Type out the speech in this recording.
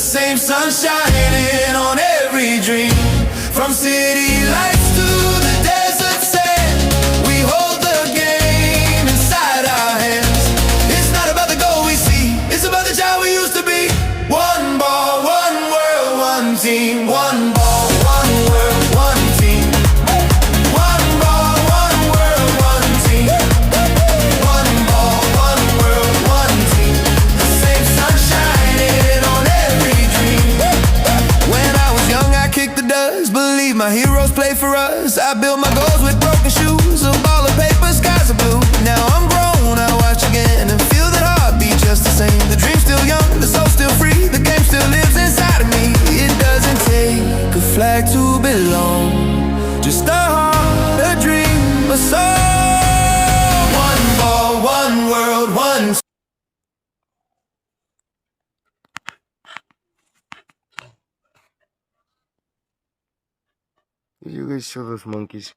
same sun shining on every dream. From city lights to the desert sand, we hold the game inside our hands. It's not about the goal we see, it's about the child we used to be. One ball, one world, one team. One ball, one world, one team. One ball, one world, one team. One ball, one world, one team. The same sun shining on every dream. When I was young, I kicked the dust. Believe my heroes play for us. I built my goals with broken shoes. A ball of paper, skies are blue. Now I'm grown, I watch again and feel that heartbeat just the same. The dream's still young, the soul's still free. The game still lives inside of me. It doesn't take a flag to belong, just a heart, a dream, a soul. One ball, one world, one. You guys saw those monkeys.